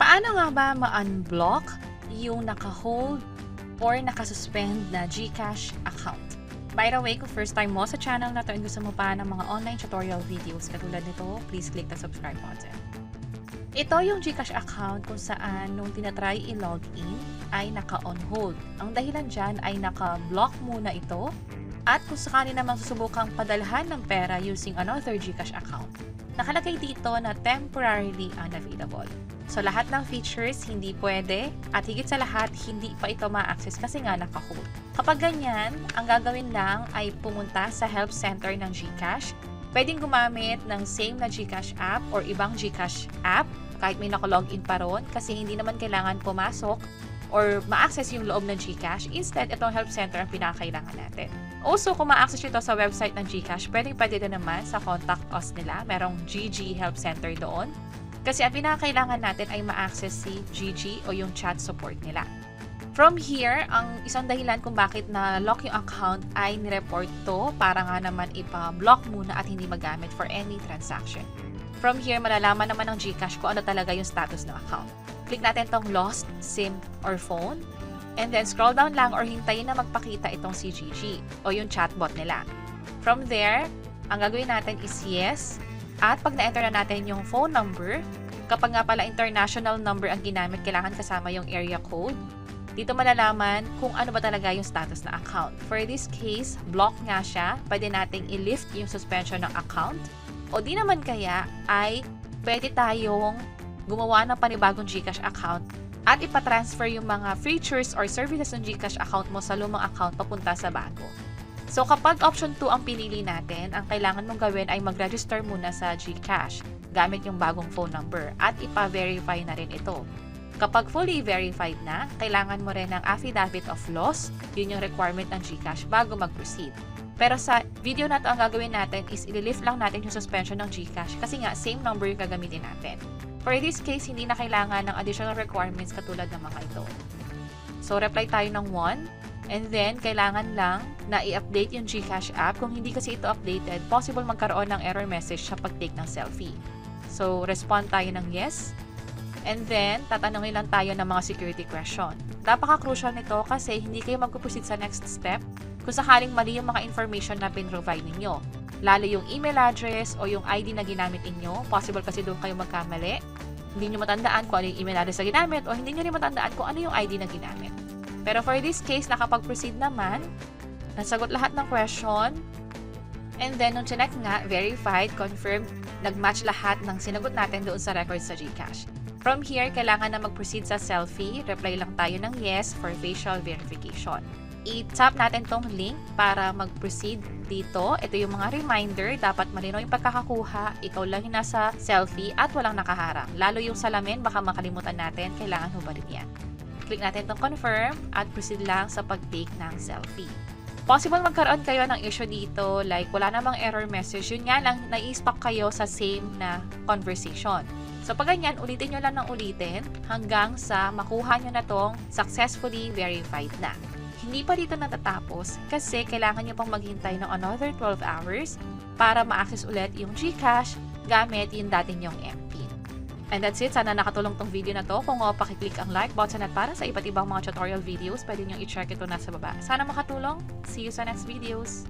Paano nga ba ma-unblock yung naka-hold or naka-suspend na GCash account? By the way, kung first time mo sa channel na to and gusto mo pa ng mga online tutorial videos katulad nito, please click the subscribe button. Ito yung GCash account kung saan nung tinatry i-log in ay naka-on hold. Ang dahilan dyan ay naka-block muna ito at kung sakali namang susubukang padalhan ng pera using another GCash account, nakalagay dito na temporarily unavailable. So, lahat ng features hindi pwede at higit sa lahat, hindi pa ito ma-access kasi nga naka-hold. Kapag ganyan, ang gagawin lang ay pumunta sa help center ng GCash. Pwedeng gumamit ng same na GCash app or ibang GCash app kahit may naka-login pa ron kasi hindi naman kailangan pumasok or ma-access yung loob ng GCash. Instead, itong help center ang pinakailangan natin. Also, kung ma-access ito sa website ng GCash, pwede din naman sa contact us nila. Merong GG Help Center doon. Kasi ang pinakailangan natin ay ma-access si GG o yung chat support nila. From here, ang isang dahilan kung bakit na-lock yung account ay nireport to para nga naman ipa-block muna at hindi magamit for any transaction. From here, malalaman naman ng GCash kung ano talaga yung status ng account. Click natin tong lost SIM or phone and then scroll down lang or hintayin na magpakita itong si GG o yung chatbot nila. From there, ang gagawin natin is yes. At pag na-enter na natin yung phone number, kapag nga pala international number ang ginamit, kailangan kasama yung area code. Dito malalaman kung ano ba talaga yung status na account. For this case, block nga siya. Pwede nating i-lift yung suspension ng account. O di naman kaya ay pwede tayong gumawa ng panibagong GCash account at ipatransfer yung mga features or services ng GCash account mo sa lumang account papunta sa bago. So, kapag option 2 ang pinili natin, ang kailangan mong gawin ay mag-register muna sa GCash gamit yung bagong phone number at ipa-verify na rin ito. Kapag fully verified na, kailangan mo rin ng affidavit of loss, yun yung requirement ng GCash bago mag-proceed. Pero sa video na to, ang gagawin natin is i-lift lang natin yung suspension ng GCash kasi nga same number yung gagamitin natin. For this case, hindi na kailangan ng additional requirements katulad ng mga ito. So, reply tayo ng 1. And then, kailangan lang na i-update yung GCash app. Kung hindi kasi ito updated, possible magkaroon ng error message sa pag-take ng selfie. So, respond tayo ng yes. And then, tatanungin lang tayo ng mga security question. Napaka-crucial nito kasi hindi kayo mag-proceed sa next step kung sakaling mali yung mga information na pin-provide ninyo. Lalo yung email address o yung ID na ginamit ninyo. Possible kasi doon kayo magkamali. Hindi nyo matandaan kung ano yung email address na ginamit o hindi nyo rin matandaan kung ano yung ID na ginamit. Pero for this case, nakapag-proceed naman, nasagot lahat ng question, and then nung chinek nga, verified, confirmed, nag-match lahat ng sinagot natin doon sa records sa GCash. From here, kailangan na mag-proceed sa selfie, reply lang tayo ng yes for facial verification. I-tap natin tong link para mag-proceed dito. Ito yung mga reminder, dapat malinaw yung pagkakakuha, ikaw lang yung nasa selfie at walang nakaharang. Lalo yung salamin, baka makalimutan natin, kailangan hubarin yan. Click natin itong confirm at proceed lang sa pag-take ng selfie. Possible magkaroon kayo ng issue dito, like wala namang error message, yun nga lang, nai-stuck kayo sa same na conversation. So pag ganyan, ulitin nyo lang ng ulitin hanggang sa makuha nyo na tong successfully verified na. Hindi pa dito natatapos kasi kailangan nyo pang maghintay ng another 12 hours para ma-access ulit yung GCash gamit yung dati nyong MPIN. And that's it. Sana nakatulong tong video na to. Kung pakiclick ang like button at para sa iba't ibang mga tutorial videos, pwede nyo i-check ito nasa baba. Sana makatulong. See you sa next videos.